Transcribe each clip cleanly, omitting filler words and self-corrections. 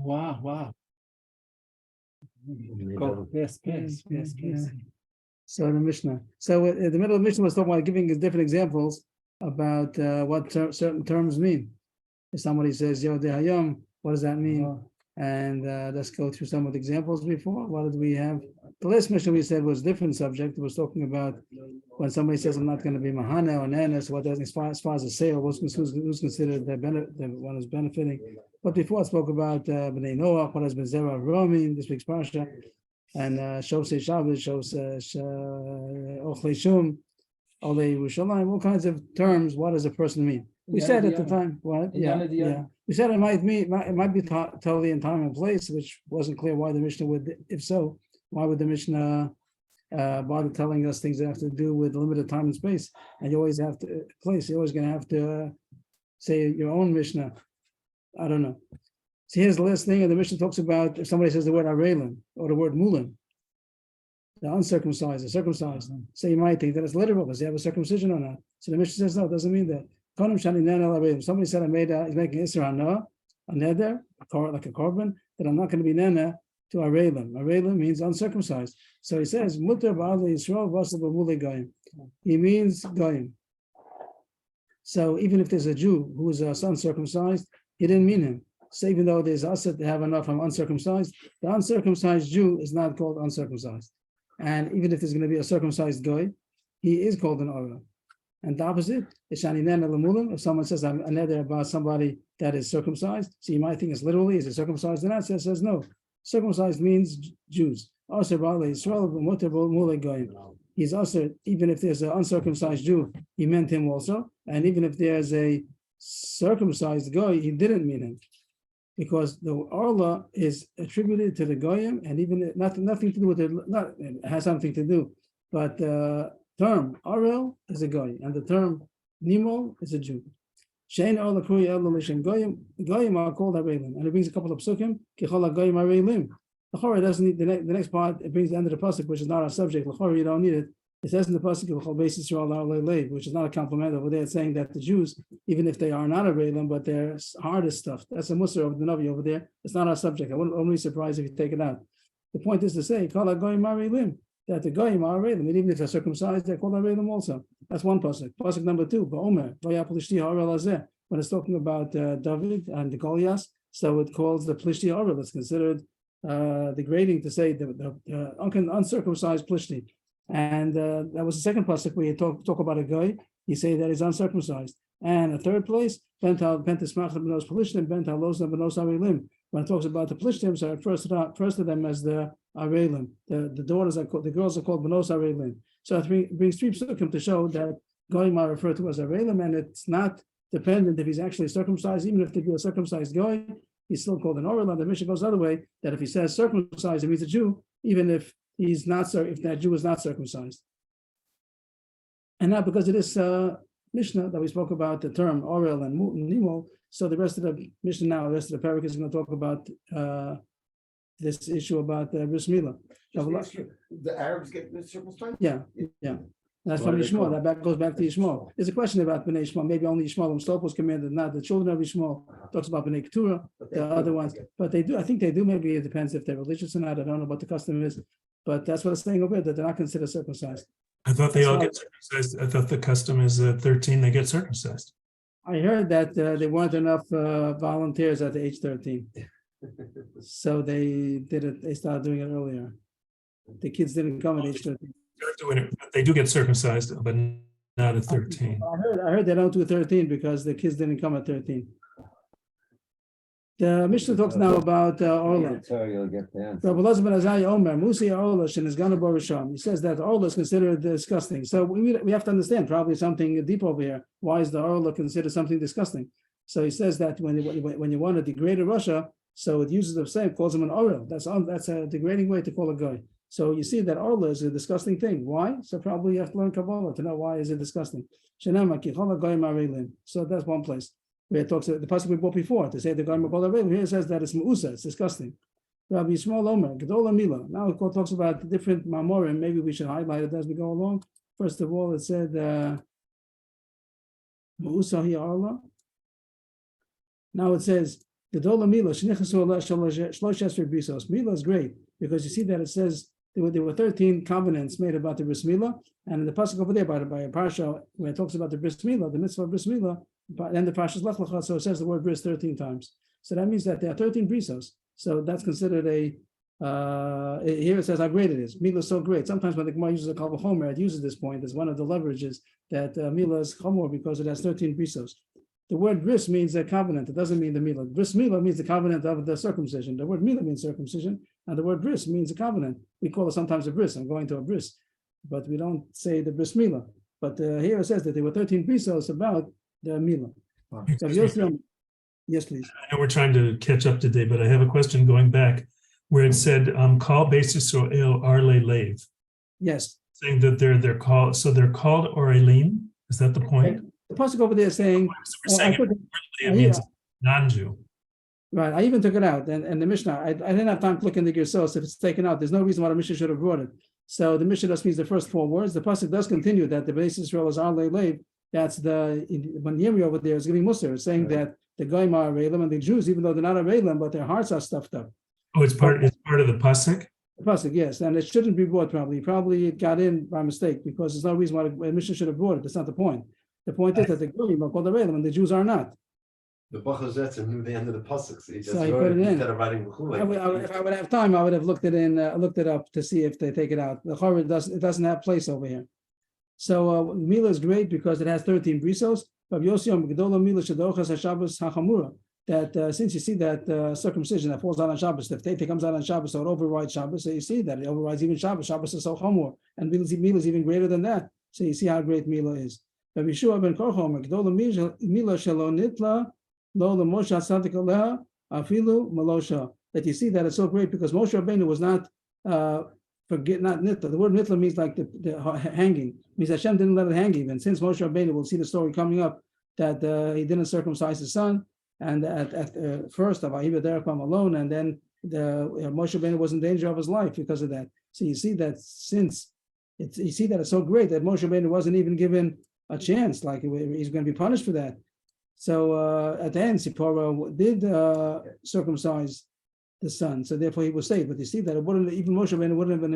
Wow. Go. Yes. So the Mishnah. So in the middle of the Mishnah was talking about giving us different examples about what certain terms mean. If somebody says Yod Hayom, what does that mean? And let's go through some of the examples before. What did we have? The last Mishnah we said was a different subject. It was talking about when somebody says I'm not going to be Mahana or Nanas, what does as far as a sale, who's considered the one who's benefiting. But before I spoke about Bnei Noach, what has been Zerah Romin, this week's Parsha, and Shosei Shabbos, Ochlei Shum, Olei Yerushalayim, all kinds of terms. What does a person mean? We said at the time, what? Yeah. We said it might be totally in time and place, which wasn't clear why the Mishnah would. If so, why would the Mishnah bother telling us things that have to do with limited time and space? And you always have to place. You're always going to have to say your own Mishnah. I don't know. So here's the last thing, and the Mishnah talks about if somebody says the word Arelim or the word Mulim, the uncircumcised, the circumcised. So you might think that it's literal. Does he have a circumcision or not? So the Mishnah says no, it doesn't mean that. Somebody said he's making Isra Hana, a neder, like a korban, that I'm not going to be nana to Arelim. Arelim means uncircumcised. So he says, Mutar ba'ali Yisrael v'asal b'mulei goyim. He means goyim. So even if there's a Jew who is uncircumcised, he didn't mean him. So even though there's asset to have enough from uncircumcised, the uncircumcised Jew is not called uncircumcised. And even if there's going to be a circumcised goy, he is called an orah. And the opposite is shani neder lemulim. If someone says I'm a neder about somebody that is circumcised, so you might think it's literally, is it circumcised or not? So it says no. Circumcised means Jews. Also, he's also, even if there's an uncircumcised Jew, he meant him also. And even if there's a circumcised goy, he didn't mean him. Because the orla is attributed to the goyim, and even nothing to do with it. It has something to do, but term Arel is a goy, and the term Nimol is a Jew. Shein Orla Kuri El Lishem Goyim. Goyim are called Arelim, and it brings a couple of psukim. Kichol Goyim Arelim. L'chora doesn't need the next part. It brings the end of the pasuk, which is not our subject. L'chora you don't need it. It says in the pasuk L'chol Beis Yisrael, which is not a compliment over there. It's saying that the Jews, even if they are not Arelim, but they're hardest stuff. That's a Musar of the Navi over there. It's not our subject. I wouldn't be surprised if you take it out. The point is to say Kol Goyim Arelim, that the goyim are Arelim, and even if they're circumcised, they're called Arelim also. That's one pasuk. Pasuk number 2, Ba'omer, when it's talking about David and the Goliath, so it calls the Plishti Arel. It's considered degrading to say the uncircumcised Plishti. And that was the second pasuk where you talk about a guy, you say that he's uncircumcised. And a third place, when it talks about the Plishtim, so it refers to them as the Arelim. The daughters are called, the girls are called Benos Arelim. So it brings 3 psukim to show that Goyim are referred to as Arelim, and it's not dependent if he's actually circumcised. Even if they be a circumcised Goy, he's still called an Orel. And the Mishnah goes the other way, that if he says circumcised, it means a Jew, even if he's not, if that Jew is not circumcised. And now because it is Mishnah that we spoke about the term Orel and Nimo, so the rest of the Mishnah now, the rest of the parak is going to talk about this issue about Bris Milah. The Arabs get circumcised? Yeah. That's from Yishmael. That goes back to Yishmael. There's a question about Bnei Yishmael. Maybe only Yishmael himself was commanded, not the children of Yishmael. Talks about Bnei Keturah, the other ones. But they do. I think they do. Maybe it depends if they're religious or not. I don't know what the custom is. But that's what it's saying over there, that they're not considered circumcised. I thought they all get circumcised. I thought the custom is 13 they get circumcised. I heard that there weren't enough volunteers at the age 13. So they did it. They started doing it earlier. The kids didn't come at age 13. They're doing it. They do get circumcised, but not at 13. I heard they don't do 13 because the kids didn't come at 13. The Mishnah talks now about Orla. You'll get the answer. He says that Orla is considered disgusting. So we have to understand probably something deep over here. Why is the Orla considered something disgusting? So he says that when you want to degrade a Russia, so it uses the same, calls him an Orla. That's a degrading way to call a guy. So you see that Orla is a disgusting thing. Why? So probably you have to learn Kabbalah to know why is it disgusting. So that's one place where it talks about the pasuk we brought before to say the Goyim are here it says that it's Meusa, it's disgusting. Rabbi Yishmael Omer, Gedola Mila. Now it talks about different Mamorim. Maybe we should highlight it as we go along. First of all, it said Meusa hi Orla. Now it says Gedola Mila, Shnichasu Shlosh Brisos. Mila is great because you see that it says there were 13 covenants made about the bris milah, and in the pasuk over there by a parsha where it talks about the bris milah, the mitzvah of bris milah, then the parsha is lech lecha, so it says the word bris 13 times. So that means that there are 13 brisos. So that's considered a here it says how great it is. Milah is so great. Sometimes when the Gemara uses a kal v'chomer, it uses this point as one of the leverages that milah is chomor because it has 13 brisos. The word bris means a covenant. It doesn't mean the milah. Bris milah means the covenant of the circumcision. The word milah means circumcision, and the word bris means a covenant. We call it sometimes a bris. I'm going to a bris, but we don't say the bris milah. But here it says that there were 13 brisos about the milah. So yes, please. I know we're trying to catch up today, but I have a question going back where it said, "Call basis or arle lave." Yes. Saying that they're called, so they're called orelim. Is that the point? The pasuk over there is saying, it means non-Jew. Right. I even took it out, and the Mishnah. I didn't have time to look in the Gersos. If it's taken out, there's no reason why the Mishnah should have brought it. So the Mishnah just means the first 4 words. The pasuk does continue that the basis Israel is arle lev. That's when Yemi over there is giving Musar, saying that the Goyim are Arelim and the Jews, even though they're not Arelim, but their hearts are stuffed up. Oh, it's part of the pasuk? The pasuk, yes, and it shouldn't be brought probably. Probably it got in by mistake because there's no reason why the Mishnah should have brought it. That's not the point. The point is that the Goyim are called Arelim and the Jews are not. The Bachazetzer knew the end of the pasuk, So he put it in. Instead of writing If I would have time, I would have looked it up to see if they take it out. The Chorah doesn't have place over here. So Milah is great because it has 13 brisos. That since you see that circumcision that falls out on Shabbos, if Tete comes out on Shabbos, so it overrides Shabbos. So you see that it overrides even Shabbos. Shabbos is so chamor, and Milah is even greater than that. So you see how great Milah is. Rabbi Yeshua ben Korchomer, Milah shelo nitla lo lemoshe tzadik aleha afilu malosha. That you see that it's so great because Moshe Rabbeinu was not not nitla. The word nitla means like the hanging. It means Hashem didn't let it hang even. Since Moshe Rabbeinu, we'll see the story coming up that he didn't circumcise his son, and at first of Ahiva Derepam alone, and then Moshe Rabbeinu was in danger of his life because of that. So you see that you see that it's so great that Moshe Rabbeinu wasn't even given a chance, like he's going to be punished for that. So at the end, Sipporah did circumcise the son, so therefore he was saved. But you see that it wouldn't, even Moshe Rabbeinu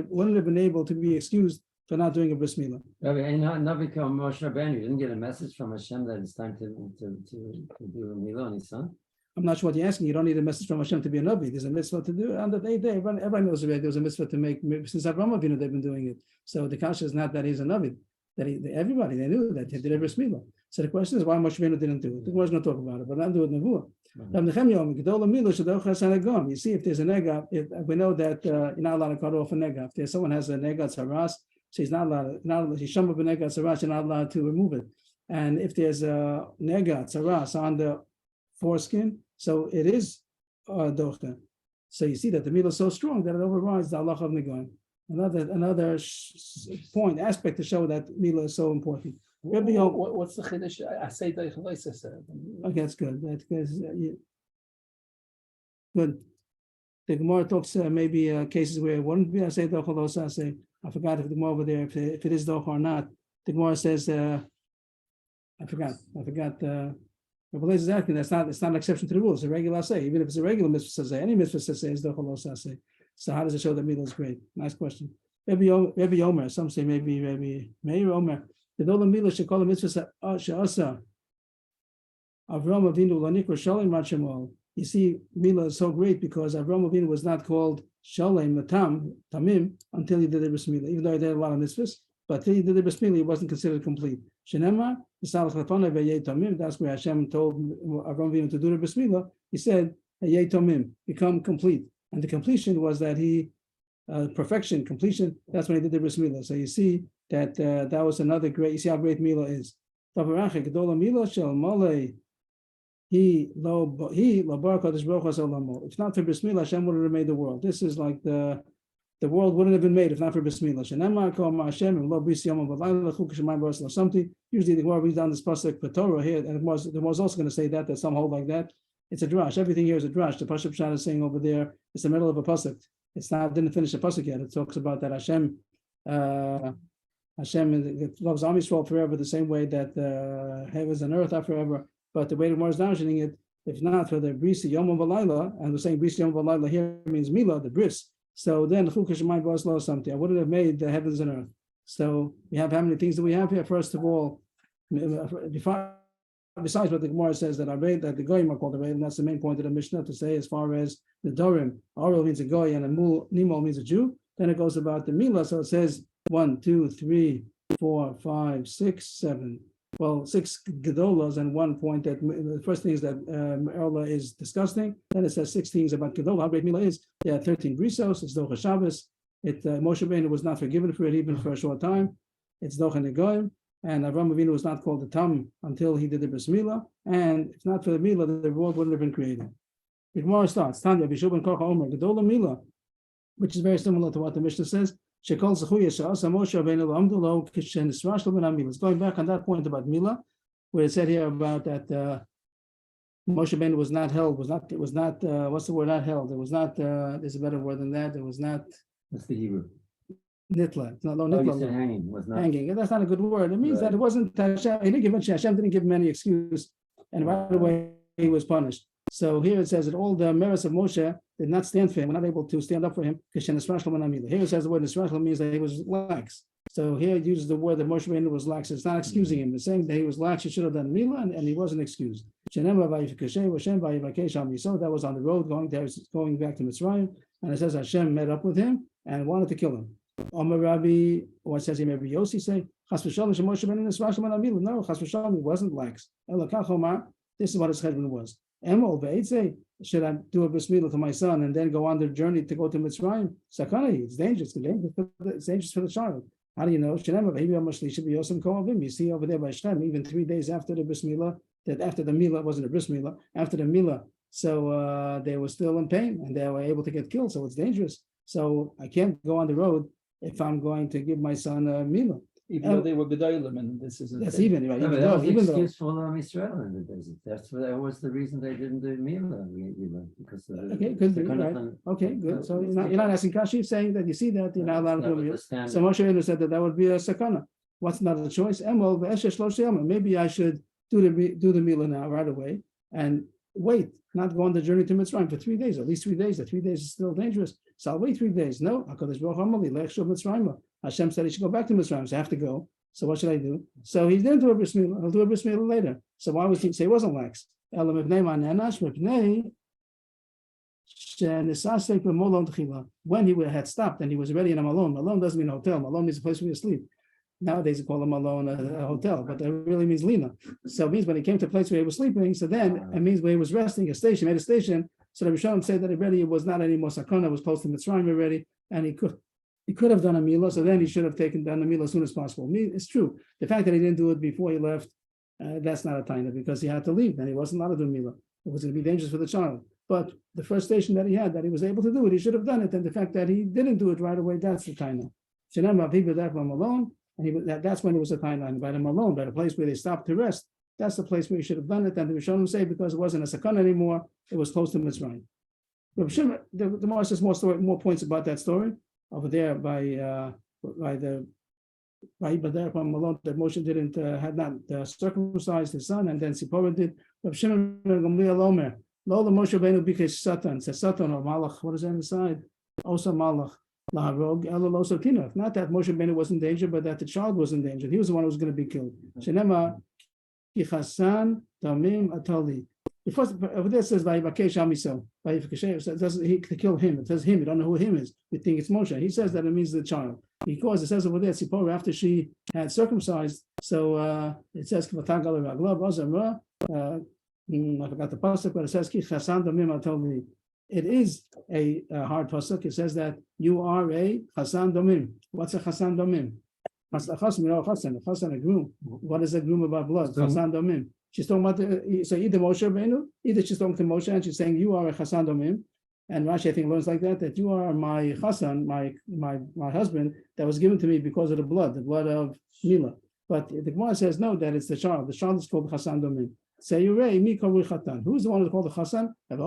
wouldn't have been able to be excused for not doing a bris milah. Rabbi, not because Moshe Rabbeinu, you didn't get a message from Hashem that it's time to do a milah on his son? I'm not sure what you're asking. You don't need a message from Hashem to be a Navi. There's a mitzvah to do. On the day, everybody knows already there was a mitzvah to make, since Avraham Avinu, they've been doing it. So the kasha is not that he's a Navi. Everybody, they knew that he did a bris milah. So the question is why Moshe Rabbeinu didn't do it. The Gemara's going to talk about it, but not do it in Nevuah. You see, if there's a nega, we know that you're not allowed to cut off a nega. If someone has a nega tzaraas, so he's not allowed. He's shama b'nega tzaraas, you're not allowed to remove it. And if there's a nega tzaraas on the foreskin, so it is docha. So you see that the milah is so strong that it overrides the halacha of negoim. Another aspect to show that milah is so important. What's the chiddush? I say the Okay, that's good. That's good. The Gemara talks maybe cases where it wouldn't be asay docha lo asay. I forgot if the Gemara over there if it is docha or not. The Gemara says I forgot. Rabbi is asking it's not an exception to the rule. It's a regular say. Even if it's a regular mitzvah say, any mitzvah say is docha lo asay. So how does it show that milah is great? Nice question. Maybe Omer. Some say maybe Meir Omer. The Dolam Milah should call a mitzvah she'asa. Avraham Avinu lanikra shalem rachemol. You see, milah is so great because Avraham Avinu was not called shalem tamim until he did the bris milah. Even though he did a lot of mitzvahs, but until he did the bris milah, he wasn't considered complete. Shenema yisalach lefanei v'yei tamim. That's where Hashem told Avraham Avinu to do the bris milah. He said, "Yei tamim, become complete." And the completion was that he perfection, completion. That's when he did the bris milah. So you see that that was another great. You see how great milah is. If not for bris milah, Hashem would have made the world. This is like the world wouldn't have been made if not for bris milah. Usually the Gemara reads down this pasuk for Torah here, and the was also going to say that some hold like that. It's a drash. Everything here is a drash. The pasuk Pshat is saying over there, it's the middle of a pasuk. It's not, didn't finish the pasuk yet. It talks about that Hashem loves Am Yisrael forever, the same way that heavens and earth are forever. But the way the Gemara is mentioning it, If not for the brisa yom v'layla, and we're saying brisa yom v'layla here means mila, the bris. So then chukash my boss lost something. I wouldn't have made the heavens and earth. So we have how many things do we have here? First of all, besides what the Gemara says that the goyim are called the and that's the main point of the Mishnah to say as far as the nedarim, Arel means a goy and a nimol means a Jew. Then it goes about the mila. So it says 1, 2, 3, 4, 5, 6, 7. Well, 6 gedolas and 1 point that the first thing is that Erla is disgusting. Then it says 6 things about gedola. How great mila is? There are 13 brisos. It's docha Shabbos. Moshe Rabbeinu was not forgiven for it even for a short time. It's docha negoim. And Avraham Avinu was not called the Tam until he did the bris milah. And if not for the milah, the world wouldn't have been created. The Gemara starts Tanya Bishub and Kocha Omer gedola milah, which is very similar to what the Mishnah says. It's going back on that point about Mila, where it said here about that Moshe Rabbeinu was not held, what's the word, not held? It was not, there's a better word than that, it was not. That's the Hebrew. Nitla. It's not, no, Oh, you nitla. said hanging, was not. Hanging. That's not a good word. It means Right. that it wasn't Hashem. He didn't give Hashem didn't give him any excuse, and right away he was punished. So here it says that all the merits of Moshe did not stand for him, were not able to stand up for him. Here it says the word Nisrashlam means that he was lax. So here it uses the word that Moshe Rabbeinu was lax. It's not excusing him. It's saying that he was lax. He should have done Mila, and he wasn't excused. So that was on the road going back to Mitzrayim, and it says Hashem met up with him and wanted to kill him. Omer Rabbi, or it says here maybe Yossi say, Chas v'shalom Moshe Rabbeinu Nisrashlam an Mila. No, Chas v'shalom, he wasn't lax. This is what his cheshbon was. Emol ve'etzei, should I do a bris milah to my son and then go on the journey to go to Mitzrayim? Sakana, it's dangerous. It's dangerous for the child. How do you know? You see over there by Shem, even 3 days after the bris milah, that after the milah wasn't a bris milah, after the milah, so they were still in pain and they were able to get killed. So it's dangerous. So I can't go on the road if I'm going to give my son a milah. Even though they were gedolim, and this is That's even right. No, but Even that though, was the even though, excuse for Israel in the desert. That was the reason they didn't do Mila, because of the, okay, good, the kind of right. thing- Okay, good. So you're not asking Kashi, saying that you see that you're not allowed to that do was it. the standard. So Moshe Rabbeinu said that would be a sakana. What's not a choice? Maybe I should do the milah now right away and wait, not go on the journey to Mitzrayim for 3 days, at least 3 days. The 3 days is still dangerous. So I'll wait 3 days. No, Hashem said he should go back to Mitzrayim, so I have to go. So what should I do? So he didn't do a bris milah. He'll do a bris milah later. So why was he say he wasn't lax? When he had stopped and he was already in a malon. Malon doesn't mean hotel. Malon means a place where you sleep. Nowadays they call a malon a hotel, but that really means lina. So it means when he came to a place where he was sleeping, so then it means where he was resting, a station, made a station. So the Rishonim said that already it was not any more sakana, it was close to Mitzrayim already, and he could have done a milah, so then he should have taken down the milah as soon as possible. It's true. The fact that he didn't do it before he left, that's not a taina because he had to leave and he wasn't allowed to do milah. It was going to be dangerous for the child. But the first station that he had, that he was able to do it, he should have done it. And the fact that he didn't do it right away, that's the taina. Alone, and that's when it was a taina. And by the malone, by the place where they stopped to rest, that's the place where he should have done it. And the Rishonim say because it wasn't a sakana anymore, it was close to Mitzrayim. The Gemara says more points about that story over there by Malone that Moshe had not circumcised his son, and then Sipporah did. Rav Shimon ben Gamliel Omer, Lo Moshe Rabbeinu bikesh Satan, says Satan or Malach. What is that inside? Also Malach. Laharog Elo Lo Sotina. Not that Moshe Rabbeinu was in danger, but that the child was in danger. He was the one who was going to be killed. Shenema Kichasan Tamim Atali. The first over there says Vayivakesh Amiso. Vayivakesh says he to kill him. It says him. You don't know who him is. You think it's Moshe. He says that it means the child because it says over there Sipporah after she had circumcised. So it says I forgot the pasuk, but it says Kichasan Tamim Atali. It is a hard pasuk. It says that you are a chasan domim. What's a chasan domim? A chasan, a groom. What is a groom about blood? Chasan domim. She's talking about so either Moshe Rabbeinu, either she's talking to Moshe and she's saying you are a chasan domim. And Rashi I think learns like that you are my chasan, my husband that was given to me because of the blood of Mila. But the Gemara says no, that it's the child. The child is called chasan domim. Say you who's the one who's called the Chassan? It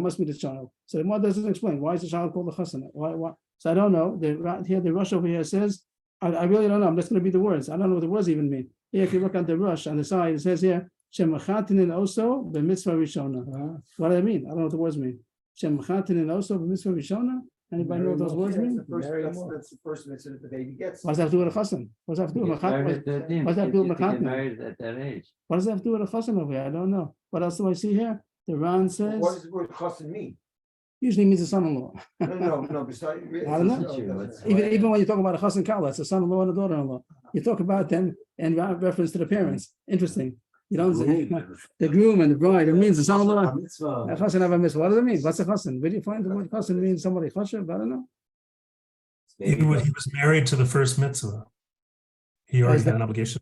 must be the child. So the Gemara doesn't explain why is the child called the Chassan. Why? So I don't know. The Rush over here says, I really don't know. I'm just going to be the words. I don't know what the words even mean. Here, if you look at the Rush on the side, it says here, Shemachatinin also b'mitzvah rishona. What do I mean? I don't know what the words mean. Shemachatinin also b'mitzvah rishona. Anybody know what those words mean? That's the first mitzvah that the baby gets. What does that have to do with a chassan? What does that have to do with a Married chassan? at 13. What's that If do with you get Mechatnin? married at that age. What does that have to do with a chassan over here? I don't know. What else do I see here? The Ran What says does the word chassan mean? usually means a son-in-law. No, besides. I don't know. Even when you talk about a chassan kala, it's a son-in-law and a daughter-in-law. You talk about them in reference to the parents. Interesting. You don't say the groom and the bride. It means the son-in-law. A chassan have a mitzvah. What does it mean? What's a chassan? Where do you find the word chassan means somebody chashav? I don't know. He was married to the first mitzvah. He already had an obligation.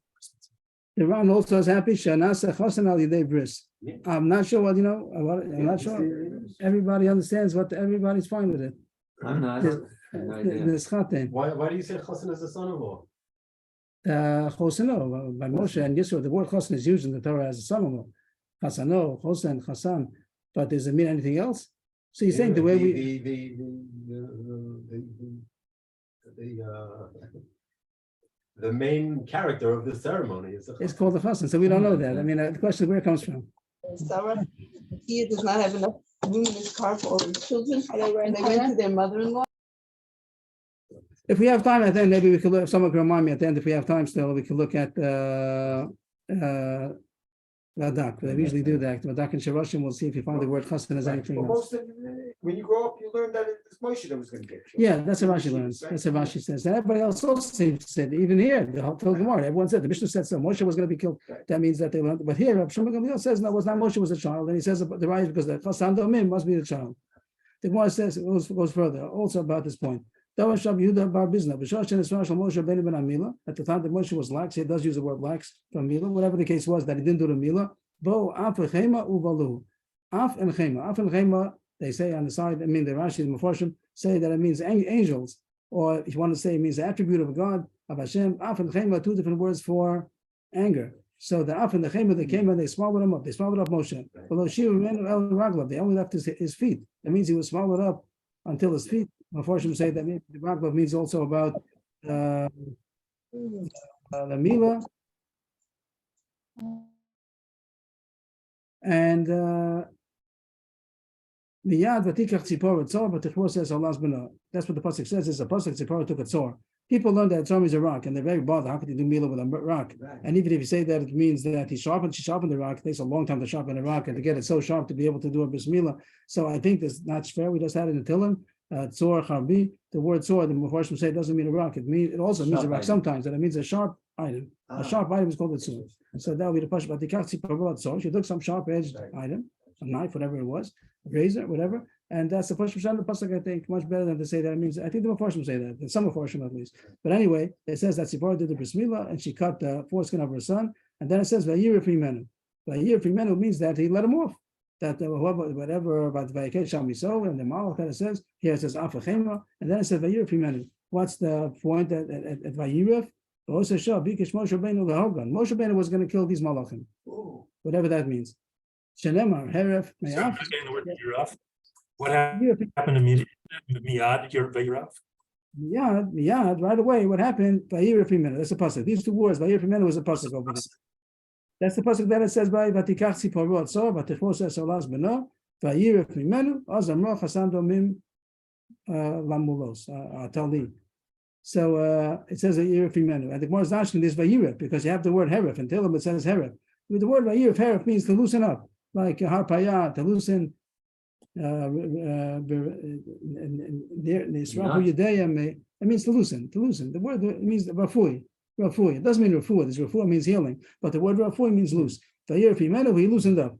The Ran also is happy. Shanasa chassan al yidei bris. I'm not sure what you know. I'm not sure. Everybody understands what everybody's fine with it. I'm not. I have no idea. The schaten. Why do you say chassan as a son-in-law? Choseno by Moshe and Yisro. The word chosen is used in the Torah as a son-in-law. Chasano, chosen, chasan. But does it mean anything else? So you're saying the way the main character of the ceremony is it's called the chasan. So we don't know that. I mean, the question is where it comes from. Sarah, he does not have enough room in his car for all his children, and they went to their mother-in-law. If we have time at the end, maybe we could look, if someone can remind me at the end, if we have time still, we could look at Radak. They usually do that. Radak and Shirashim, we'll see if you find the word chasan as anything But else. most of when you grow up, you learn that it's Moshe that was going to get you. Yeah, that's what Rashi learns. That's what Rashi says. And everybody else also said, even here, the whole Gemara, everyone said, the Mishnah said so. Moshe was going to be killed. That means that they learned. But here, Rav Shimon Gamliel says, no, it was not Moshe was a child. And he says the right because the chasan domim must be the child. The Gemara says, it goes further, also about this point. At the time that Moshe was lax, he does use the word lax from Mila, whatever the case was, that he didn't do the Mila. Bo af chema uvalu. Af and chema, they say on the side, I mean the Rashi and Mefarshim say that it means angels, or if you want to say it means the attribute of God, of Hashem. Af and chema, two different words for anger. So the af and the chema, they came and they swallowed him up. They swallowed up Moshe. They only left his feet. That means he was swallowed up until his feet. Mefarshim say that the Raglav means also about the Mila. And Miyad Vatikach Tzipor Tzor, but the says Allah's Bena. That's what the pasuk says. Is a pasuk Tzipor took a tzor. People learn that tzor is a rock, and they're very bothered. How could you do Mila with a rock? And even if you say that it means that she sharpened the rock, it takes a long time to sharpen the rock and to get it so sharp to be able to do a bris Mila. So I think that's not fair. We just had it in Tillim. Tzor Charbi. The word tzor, the Mefarshim say, doesn't mean a rock. It also means a rock sometimes, and it means a sharp item. A sharp item is called a tzor. So that would be the pasuk. But the Vatikach Tzipor Tzor. She took some sharp-edged item, a knife, whatever it was, a razor, whatever. And that's the first Pshat of the pasuk, I think, much better than to say that it means. I think the Mefarshim say that, some Mefarshim at least. But anyway, it says that Tzipora did the bris milah and she cut the foreskin of her son. And then it says Vayir Primenu. Vayir Primenu means that he let him off. That whatever about Vayiket Shal Miso and the Malach that it says here it says Afachema, and then it says Vayir Primenu. What's the point at Vayiref? Moshe Rabbeinu was going to kill these malachim, whatever that means. Shenemar Heref Me'af. What happened to Miyad? Vayirav? Miyad, right away. What happened? Vayir Primenu. That's a pasuk. These two words, Vayir Primenu, was a pasuk over there. That's the pasuk that it says by Vatikach Tzipor Tzor, Vatichos Es Olas Beno, Vayir Primenu, Azamro Chasan Domim Lamulos Tali. So it says Vayir Primenu, and the Gemara is asking this Vayir because you have the word Heref, and Tillim it says Heref. With the word Vayir, Heref means to loosen up, like Harpayah, to loosen. It means to loosen. The word means rafui. It doesn't mean refuah. This refuah means healing, but the word rafui means loose. Vayir Primenu, he loosened up.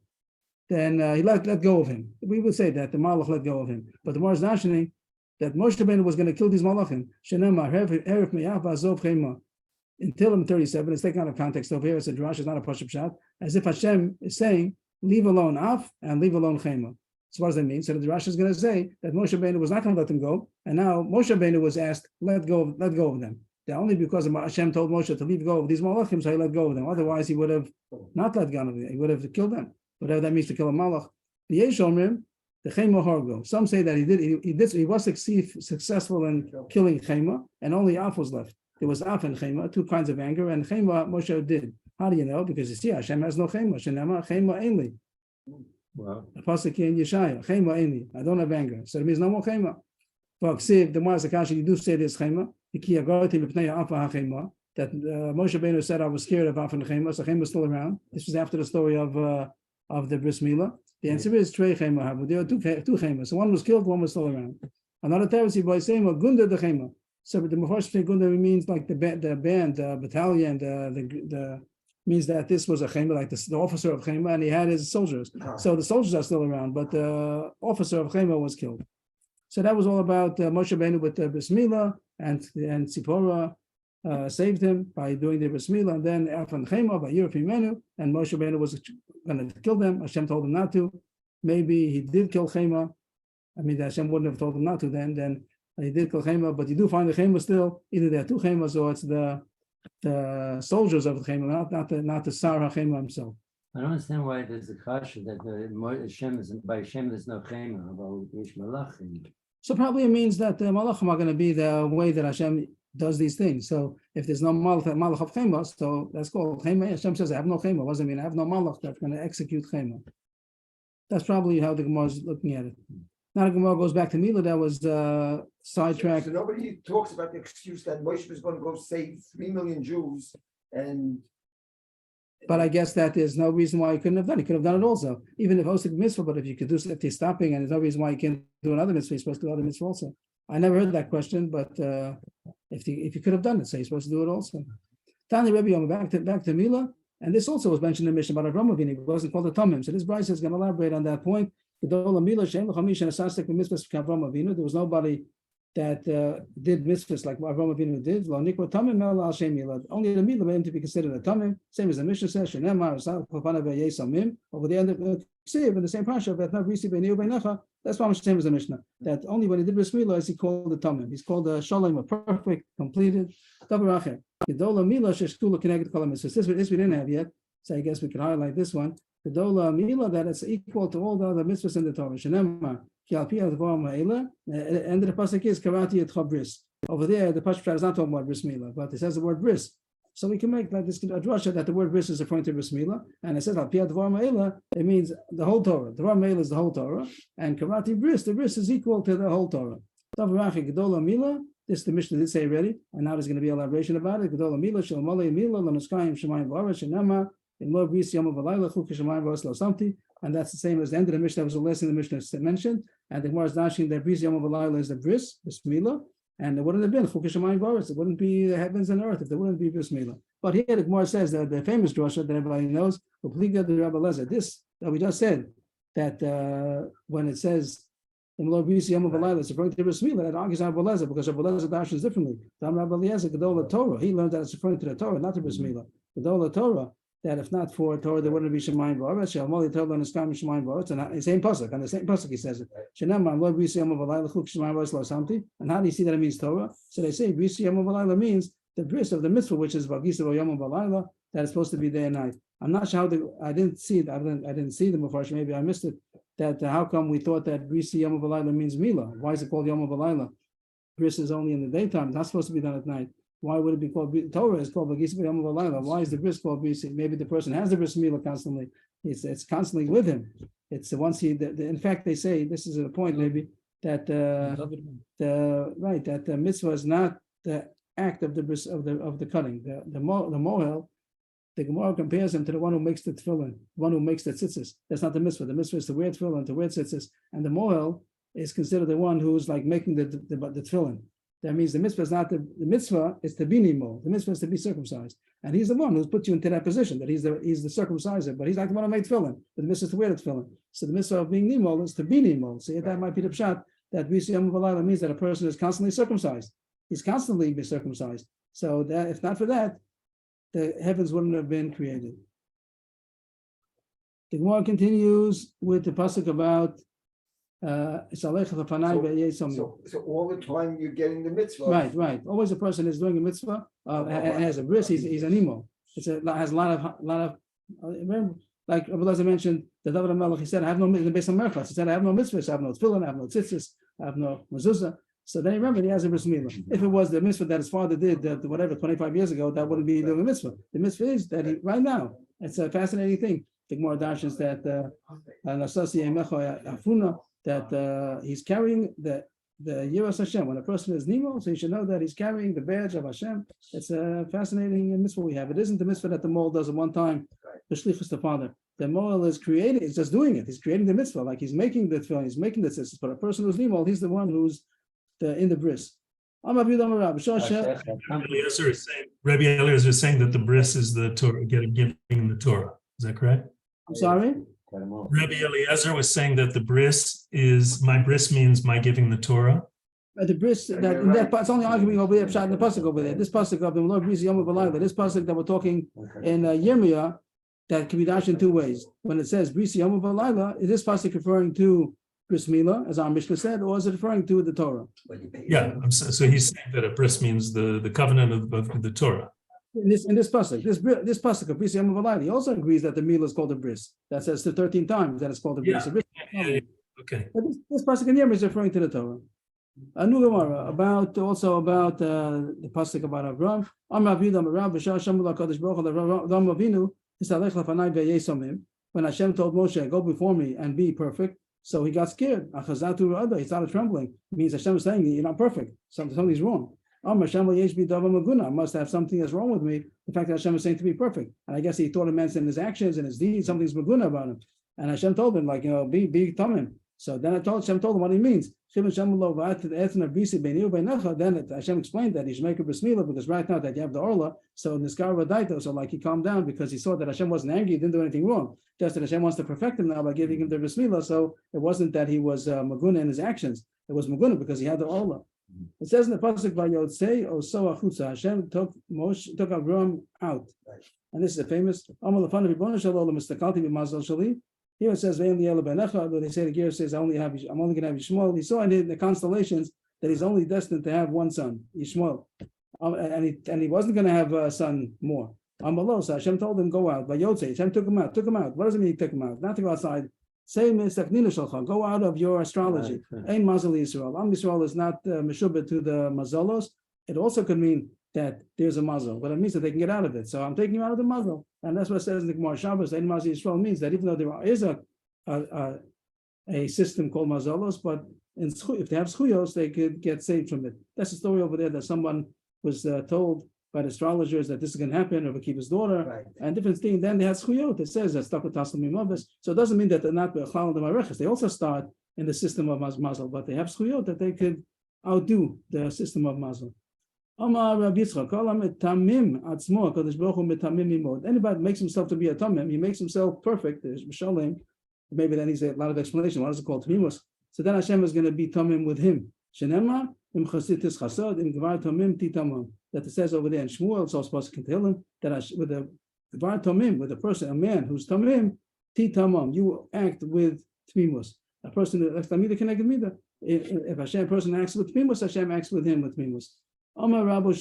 Then he let go of him. We would say that the malach let go of him, but the Gemara is mentioning that Moshe Rabbeinu was going to kill these malachim. Shenemar Heref Me'af Azov Chema. In Tillim 37, it's taken out of context over here. It's a drash, it's not a pashup shot, as if Hashem is saying, leave alone Af and leave alone Chema. So what does that mean? So the Rashi is going to say that Moshe Rabbeinu was not going to let them go, and now Moshe Rabbeinu was asked, let go of them. That only because Hashem told Moshe to leave go of these malachim, so he let go of them. Otherwise, he would have not let go of them. He would have killed them. Whatever that means to kill a malach. The Yeshomrim, the Chema Hargo. Some say that he was successful in killing Chema, and only Af was left. There was Af and Chema, two kinds of anger, and Chema Moshe did. How do you know? Because you see, Hashem has no chema. Shenema chema ainly. Well, The pasuk in Yeshaya, chema ainly. I don't have anger, so it means no more chema. For Ksiv, the Mars Akashi, you do say this chema. That Moshe Rabbeinu said, I was scared of Afan Chema, so Chema is still around. This was after the story of the Bris Milah. The answer is Trey Chema. There are two Chema. So one was killed, one was still around. Another Teresi by saying Gunda the Chema. So the Mepharshim say Gunda means like the band, the battalion, the means that this was a Chema, like the officer of Chema, and he had his soldiers. So the soldiers are still around, but the officer of Chema was killed. So that was all about Moshe Rabbeinu with the Bris Milah, and Tzipora saved him by doing the Bris Milah, and then Afan Chema by Yeruf Imenu, and Moshe Rabbeinu was going to kill them. Hashem told him not to. Maybe he did kill Chema. I mean, Hashem wouldn't have told him not to then he did kill Chema, but you do find the Chema still. Either there are two Chemas or it's the soldiers of the Chema, not the Sar HaChema himself. I don't understand why there's a kasha that Hashem is by Hashem there's no chema about Yesh Malachim. So probably it means that the Malachim are going to be the way that Hashem does these things. So if there's no Malach of Chema, so that's called Chema. Hashem says, I have no Chema. What does it mean? I have no Malach that's going to execute Chema. That's probably how the Gemara is looking at it. Now the Gemara goes back to Milah, that was sidetracked. So nobody talks about the excuse that Moshe was going to go save 3 million Jews, but I guess that there's no reason why he couldn't have done it. He could have done it also, even if hosting mitzvah. But if you could do, if he's stopping, and there's no reason why you can't do another mitzvah, he's supposed to do another mitzvah also. I never heard that question, but if you could have done it, so he's supposed to do it also. Tani Rebbe Yom, back to Milah, and this also was mentioned in the Mishnah about Avraham Avinu. It wasn't called a Tamim. So this Bryce is going to elaborate on that point. There was nobody that did mitzvahs like Avraham Avinu did. Only the milah to be considered a tamim. Same as the Mishnah says. Over the end of the in the same parasha, that's why same as the Mishnah. That only when he did bris milah is he called the tamim. He's called the shalom, a perfect, completed. This we didn't have yet, so I guess we could highlight this one. The dola milah, that it's equal to all the other mitzvahs in the Torah. And the end of the pasuk is karati et chabris. Over there, the pasuk is not talking about bris milah, but it says the word bris. So we can make like this drasha that the word bris is referring to bris milah, and it says al piyat dvar ma'ela. It means the whole Torah. Dvar ma'ela is the whole Torah, and karati bris, the bris is equal to the whole Torah. Davarachi gedola milah. This the Mishnah did say already, and now there's going to be elaboration about it. Gedola milah shel malay milah lanaskayim shemayim v'aretz shenama in lo bris yom v'layla chuk shemayim v'aretz lo samti. And that's the same as the end of the Mishnah. That was the last thing the Mishnah mentioned. And the Gemara is dashing that bris yom v'layla is the bris milah, and it wouldn't have been chuk shemayim v'aretz. It wouldn't be the heavens and earth if there wouldn't be bris milah. But here the Gemara says that the famous drasha that everybody knows, this that we just said, that when it says in Lo B'Yisi Yom V'Layla, it's referring to Bris Milah, that argues Rabbi Eliezer, because Rabbi Eliezer dashes differently. Rabbi Eliezer, Gedol Torah, he learned that it's referring to the Torah, not to Bris Milah. Gedol Torah, that if not for Torah, there wouldn't be Shemayim V'Aretz. Shalmali Torah and Eskam Shemayim V'Aretz, and the same pasuk, and the same pasuk he says it. Shenamar Lo B'Yisi Yom V'Layla Chuk Shemayim V'Aretz Lo Samti. And how do you see that it means Torah? So they say B'Yisi Yom V'Layla means the bris of the mitzvah, which is V'Gisa Yom V'Layla, that is supposed to be day and night. I'm not sure how I didn't see it. I didn't see the Mepharshim. Maybe I missed it. That how come we thought that Bris Yom V'Layla means Milah? Why is it called Yom V'Layla? Bris is only in the daytime. It's not supposed to be done at night. Why would it be called Torah? Is called V'Gisa Yom V'Layla. Why is the Bris called Bris? Maybe the person has the Bris Milah constantly. It's constantly with him. It's once he. In fact, they say this is a point maybe that that the mitzvah is not the act of the bris of the cutting. The mohel. The Gemara compares him to the one who makes the tefillin, one who makes the tzitzis. That's not the mitzvah. The mitzvah is to wear tefillin, to wear tzitzis, and the mohel is considered the one who's like making the tefillin. That means the mitzvah is not the mitzvah; it's to be nimo. The mitzvah is to be circumcised, and he's the one who's put you into that position. That he's the circumciser, but he's not the one who made tefillin. But the mitzvah is to wear the tefillin. So the mitzvah of being nimo is to be nimo. So that might be the pshat that B'Yisi Yom V'Layla means that a person is constantly circumcised. He's constantly be circumcised. So that if not for that, the heavens wouldn't have been created. The Gemara continues with the pasuk about so all the time you're getting the mitzvah. Right. Always a person is doing a mitzvah and has a bris. He's an imo. Has a lot of. Remember, like Rabbi Eliezer mentioned, the David HaMelech, he said, "I have no mitzvah based on merchas." He said, "I have no mitzvahs. I have no tefillin. I have no tzitzis. I have no mezuzah." So then he remembered he has a bris milah. If it was the mitzvah that his father did, whatever, 25 years ago, that wouldn't be doing a mitzvah. The mitzvah is that right now. It's a fascinating thing. The Gemara dashes that that he's carrying the Yiras Hashem. When a person is Nemo, so you should know that he's carrying the badge of Hashem. It's a fascinating mitzvah we have. It isn't the mitzvah that the Moel does at one time, the shlichus the father. The Moel is creating, it's just doing it. He's creating the mitzvah, like he's making the tefillin, he's making the tzitzis. But a person who's Nemo, he's the one who's in the bris. Rabbi Eliezer is saying that the bris is the Torah, giving the Torah. Is that correct? I'm sorry? Rabbi Eliezer was saying that the bris is, my bris means my giving the Torah. The bris, it's only arguing over there, in the pasuk over there. This pasuk of the Lord Bris Yom V'Layla, this pasuk that we're talking in Yirmiyah, that can be dashed in two ways. When it says Bris Yom V'Layla, is this pasuk referring to bris milah, as our Mishnah said, or is it referring to the Torah? Yeah, so he's saying that a bris means the covenant of the Torah. In this pasuk, this pasuk of Bris Yom V'Layla, he also agrees that the milah is called a bris. That says the 13 times that it's called a bris. Yeah. Okay. But this pasuk in Yirmiyah is referring to the Torah. A new Gemara about the pasuk about Abraham. When Hashem told Moshe, "Go before me and be perfect," so he got scared. He started trembling. It means Hashem is saying, "You're not perfect. Something's wrong." I must have something that's wrong with me. The fact that Hashem is saying to be perfect, and I guess he thought it meant in his actions and his deeds something's maguna about him. And Hashem told him, be tamim. So then Hashem told him what he means. Then Hashem explained that he should make a bris milah because right now that you have the orla, so in this Garvadaito, so he calmed down because he saw that Hashem wasn't angry, he didn't do anything wrong. Just that Hashem wants to perfect him now by giving him the bris milah. So it wasn't that he was maguna in his actions. It was maguna because he had the orla. It says in the pasuk by Yotzei Oso Achutza, Hashem took Abraham out, and this is a famous. Here it says, they say the gear says, I'm only going to have Yishmael. He saw in the constellations that he's only destined to have one son, Yishmael. And he wasn't going to have a son more. So Hashem told him, go out. But Yotzei, Hashem took him out. What does it mean he took him out? Not to go outside. Say, go out of your astrology. Ein Mazal Yisrael. Yisrael is not meshubah to the mazalos. It also could mean that there's a mazal, but it means that they can get out of it. So I'm taking you out of the mazal. And that's what it says in the Gemara Shabbos. Ein Mazal Yisrael means that even though there is a system called mazalos, but if they have schuyos, they could get saved from it. That's the story over there that someone was told by the astrologers that this is going to happen, or Akiva's daughter, and different things. Then they had schuyot. It says that stuck with Taslim Mimavis. So it doesn't mean that they're not bechal the mareches. They also start in the system of mazal, but they have schuyot that they could outdo the system of mazal. Anybody makes himself to be a tamim, he makes himself perfect. There's Mishalim. Maybe that needs a lot of explanation. What is it called? Tamimus. So then Hashem is going to be tamim with him. Shenema im chasitis chasad im gvar tamim titamam. That it says over there in Shmuel, it's also supposed to tell him that with the gvar tamim, with a person, a man who's tamim, titamam, you act with tmimus. A person that's tamida connected mida. If Hashem person acts with tmimus, Hashem acts with him with tmimus. Whoever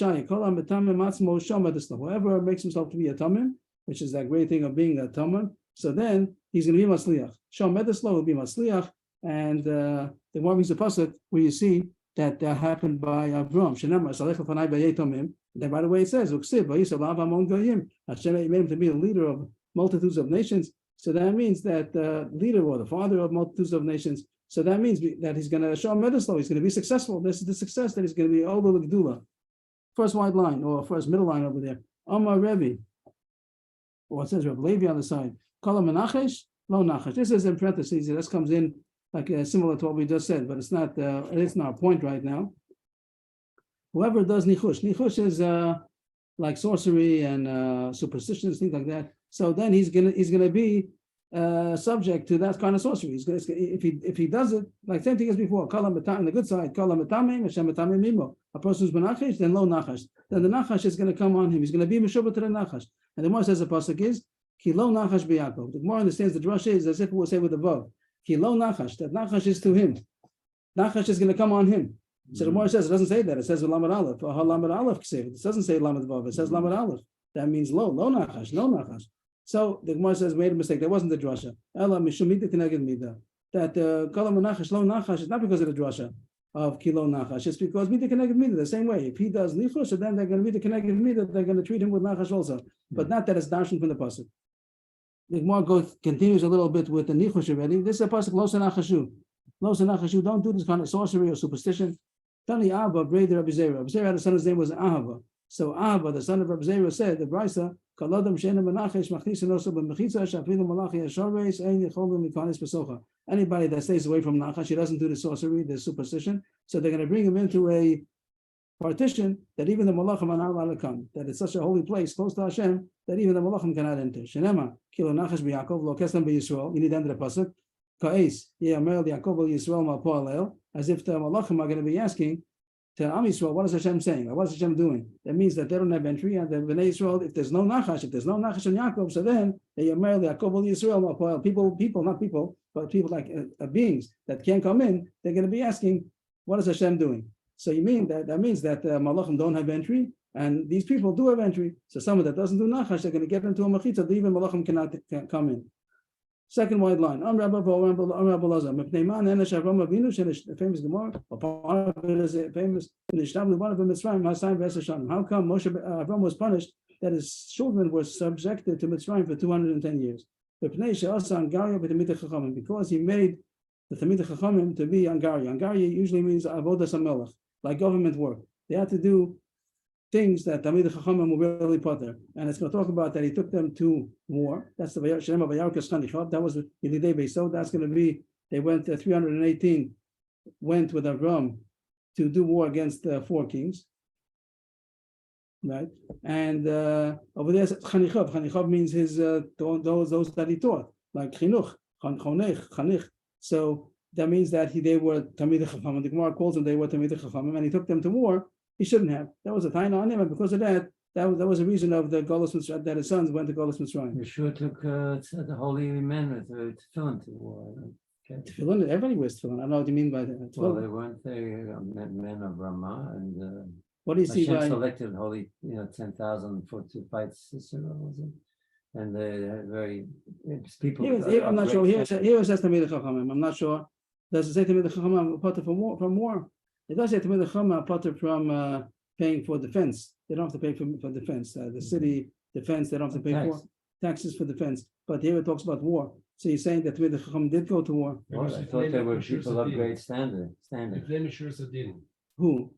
makes himself to be a tamim, which is that great thing of being a tamim, so then he's going to be masliach. Shom medeslo will be masliach, and the one brings the pasuk where you see that happened by Avram. Then by the way it says, Hashem made him to be a leader of multitudes of nations. So that means that leader or the father of multitudes of nations. So that means that he's going to show medeslo. He's going to be successful. This is the success that he's going to be over the Gedula. First wide line or first middle line over there. Amar Rebbe. Or it says Rebbe Levi on the side. Kala menachesh, lo nachesh. This is in parentheses. This comes in like similar to what we just said, but it's not our point right now. Whoever does nichush is like sorcery and superstitions, things like that. So then he's gonna be subject to that kind of sorcery. If he does it, like same thing as before, on the good side, a person who's benachash, then lo nachash. Then the nachash is going to come on him. He's going to be meshubah to the nachash. And the Gemara says the pasuk is ki lo nachash b'Yaakov. The Gemara understands the drush is as if it was say with the vav. Ki lo nachash. That nachash is to him. Nachash is going to come on him. So the Gemara says it doesn't say that. It says lamed aleph. Lamed aleph. It doesn't say lamed vav. It says lamed aleph. That means lo nachash, no nachash. So the Gemara says, made a mistake. That wasn't the drasha. That kalam nachash, lo nachash is not because of the drasha. of kilo nachash. It's because mida connected mida the same way. If he does nichush, so then they're going to be the connected mida. They're going to treat him with nachash also, but not that it's darshan from the pasuk. The Gemara continues a little bit with the nichush already. This is a pasuk losa nachashu. Losa nachashu. Don't do this kind of sorcery or superstition. Tani Abba brayed Rabbi Zera. Rabbi Zera had a son, his name was Ahava. So Ahava, the son of Rabbi Zera, said the Brisa, Kalodam Shena Menachesh Machnisin Osa B'Mechitzah Shafilu Malachi Asharveis Ein Yecholum Mikanis Besocha. Anybody that stays away from Nachash, he doesn't do the sorcery, the superstition. So they're going to bring him into a partition that even the Malachim are not allowed to come. That it's such a holy place close to Hashem that even the Malachim cannot enter. Shenema Kilo Nachash B'Yakov Lo Keslam B'Yisrael. You need to enter the pasuk. Ka'es Ye'amel Yaakov Yisrael Ma'Po'alel. As if the Malachim are going to be asking to Am Yisrael, what is Hashem saying? Or what is Hashem doing? That means that they don't have entry, and the Bnei Yisrael, if there's no Nachash on Yaakov, so then they Ye'amel Yaakov Yisrael Ma'Po'alel. People, not people, but people like beings that can't come in, they're going to be asking, what is Hashem doing? So you mean that means that Malachim don't have entry, and these people do have entry. So someone that doesn't do Nachash, they're going to get into a Mechitza that even Malachim cannot come in. Second white line. The famous Gemara. Part of it is famous. How come Moshe Avram was punished that his children were subjected to Mitzrayim for 210 years? Because he made the Talmidei Chachamim to be Angaria. Angaria usually means avodas hamelech, like government work. They had to do things that Talmidei Chachamim were really put there. And it's going to talk about that he took them to war. That's the Shem of Vayarkas Chanichot. That was the Yelidei Beisod. That's going to be, they went 318, went with Avram to do war against the four kings. Right? And over there, Chanichot. Chanichot means his those that he taught, like Chinuch, Chanich. So that means that they were Talmidei Chachamim. The Gemara calls them they were Talmidei Chachamim, and he took them to war. He shouldn't have. That was a taina on him, and because of that, that was a reason of the Golus Mitzrayim, that his sons went to Golus Mitzrayim. Yeshua took the holy men with tefillin to war. Okay. Tefillin, everybody wears tefillin. I don't know what you mean by that. Well, they weren't men of Ramah, and what do you see Hashem by selected holy, 10,000 for to fight Sisera, was it? And they had very people. I'm not sure. Here it says Talmidei Chachamim. I'm not sure. Does it say Talmidei Chachamim potter from war? It does say Talmidei Chachamim potter from paying for defense. They don't have to pay for defense. The city defense, they don't have to pay for taxes for defense. But here it talks about war. So you're saying that Talmidei Chachamim did go to war? Well, I thought they were people of great standing. Who?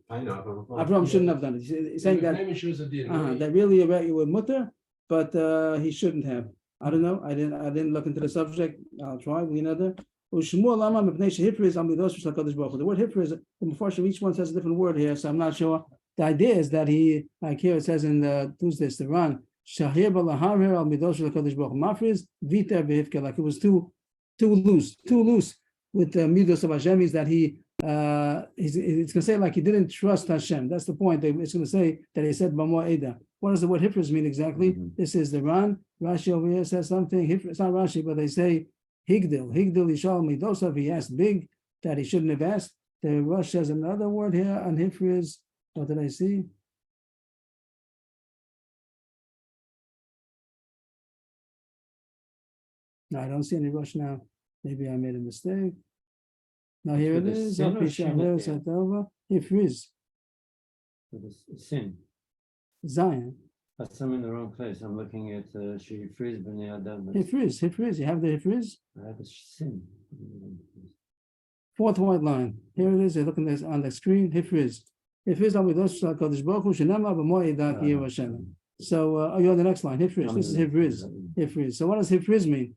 Avram shouldn't have done it. He's saying that that really you were mutter, but he shouldn't have. I don't know. I didn't look into the subject. I'll try. The word hipra is the Mefarshim, each one says a different word here, so I'm not sure. The idea is that he, like here it says in the Tuesday, the Ran, Shahir balahar al midosh l'kadosh baruch mafriz viter behifke, like it was too loose with the midos of Hashem, is that it's going to say like he didn't trust Hashem. That's the point. It's going to say that he said b'mo eda. What does the word hipras mean exactly? Mm-hmm. This is the Ran. Rashi over here says something. It's not Rashi, but they say Higdil Yishal Midosav. He asked big that he shouldn't have asked. The Rosh says another word here on hipras. What did I see? No, I don't see any Rosh now. Maybe I made a mistake. Now here it is. Hifriz. Sin. Zion. I'm in the wrong place. I'm looking at Hifriz b'nei Adam. Hifriz. You have the Hifriz? I have a sin. Fourth white line. Here it is. You're looking at on the screen. Hifriz. Hifriz al-midosh HaKadosh Baruch Hu shenema b'mo edat Yehu Hashem. So you're on the next line. Hifriz. This is Hifriz. Hifriz. So what does Hifriz mean?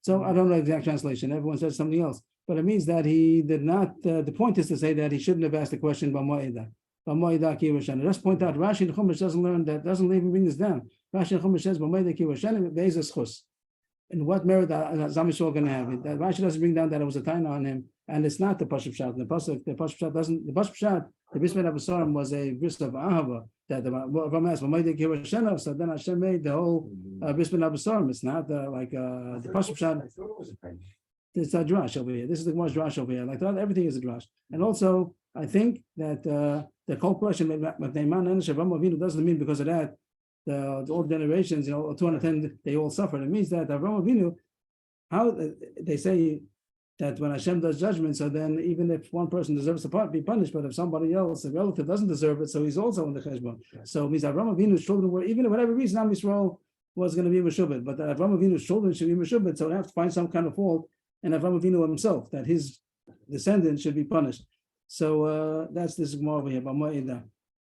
So I don't know the exact translation. Everyone says something else. But it means that he did not, the point is to say that he shouldn't have asked the question about Mo'edah. Let's point out, Rashi and Chumash doesn't learn that, doesn't even bring this down. Rashi and Chumash says, Mo'edah ki Hashem, be'ezes chus. And what merit is Am Yisrael going to have? That Rashi doesn't bring down that it was a taina on him, and it's not the Pashup Shat. The Pashup Shat doesn't, the Pashup Shat, the Bismet Abasarim was a bris of Ahava, that the Ram asked, Mo'edah ki Hashem, so then Hashem made the whole Bismet Abasarim. It's not like the Pashup Shat. It's a drash over here. This is the Gemara's drash over here. Like that, everything is a drash. And also, I think that the whole question doesn't mean because of that, the old generations, 210, they all suffered. It means that Avraham Avinu, how they say that when Hashem does judgment, so then even if one person deserves to be punished, but if somebody else, a relative, doesn't deserve it, so he's also in the cheshbon. So it means Avraham Avinu's children were, even for whatever reason, Am Yisrael was going to be Meshubit, but Avraham Avinu's children should be Meshubit, so they have to find some kind of fault in Avraham Avinu himself, that his descendants should be punished. So that's this Gemara over here, B'Moedah.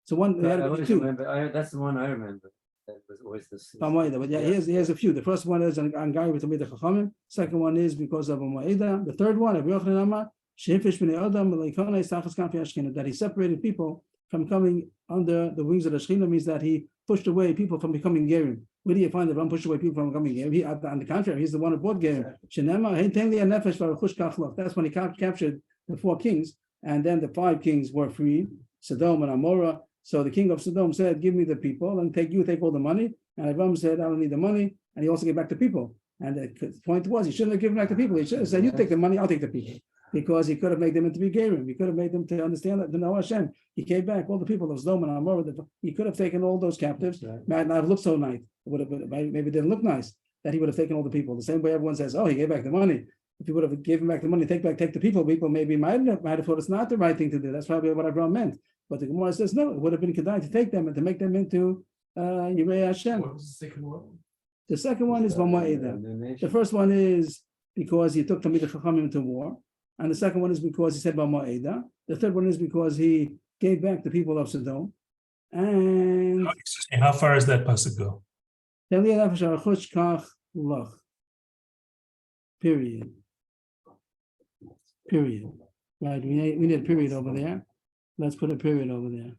So one, we I had always two. remember, that's the one I remember. That was always this. B'Moedah, but yeah, here's a few. The first one is on Gai with Tamid Chachamim. Second one is because of B'Moedah. The third one, Rabbi Yochanan Amar, Shehifish B'nei Adam L'Ikonei Tachas Kanfi Ashkina, that he separated people from coming under the wings of the Shekhinah, means that he pushed away people from becoming Gerim. Where do you find that Ram pushed away people from becoming Gerim? On the contrary, he's the one who brought Gerim. That's when he captured the 4 kings, and then the 5 kings were freed, Sodom and Amorah. So the king of Sodom said, give me the people and take all the money. And Abraham said, I don't need the money. And he also gave back the people. And the point was, he shouldn't have given back the people. He should have said, you take the money, I'll take the people. Because he could have made them into be Gerim. He could have made them to understand that, to know Hashem. He gave back all the people of Sodom and Amorah. He could have taken all those captives. Might not have looked so nice. It would have been, maybe it didn't look nice that he would have taken all the people. The same way everyone says, oh, he gave back the money. If he would have given back the money, take the people maybe might have thought it's not the right thing to do. That's probably what Abraham meant. But the Gemara says, no, it would have been kedai to take them and to make them into Yirei Hashem. What was the second one? The second one is B'Moedah. The first one is because he took Tamid Chachamim to war. And the second one is because he said B'Moedah. The third one is because he gave back the people of Sodom. And Excuse me, how far does that pasuk go? Period. Right, we need a period over there. Let's put a period over there.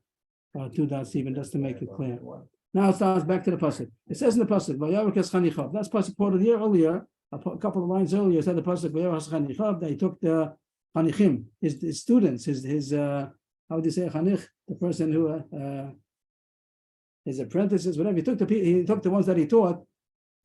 2 dots even, just to make it clear. Now it starts back to the pasuk. It says in the pasuk, "Vayarekas chanichav." That's pasuk quoted here earlier. A couple of lines earlier said the pasuk, "Vayarekas chanichav." That he took the chanichim, his students, his how would you say chanich? The person who his apprentices, whatever. He took the ones that he taught.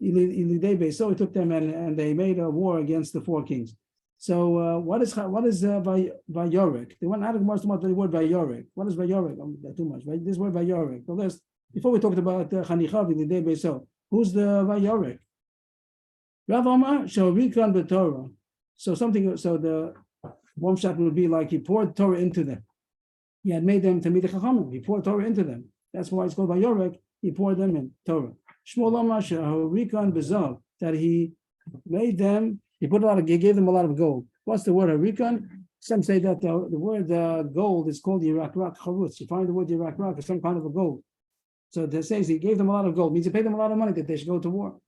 So he took them and they made a war against the 4 kings. So what is Vayorek? They went out of Gemara about the word Vayorek. What is Vayorek? Too much. Right? This word Vayorek. So before we talked about Chanichav in the day Beiso, who's the Vayorek? Rav Amar Shorikan b'Torah. So the one shot would be like he poured Torah into them. He had made them Tamid Chachamim. He poured Torah into them. That's why it's called Vayorek. He poured them in Torah. Shmuel Amar Shorikan b'Zav, that he made them. He gave them a lot of gold. What's the word harikon? Some say that the word gold is called Yirak Rak Charutz. You find the word Yirak Rak as some kind of a gold. So it says he gave them a lot of gold. Means he paid them a lot of money that they should go to war.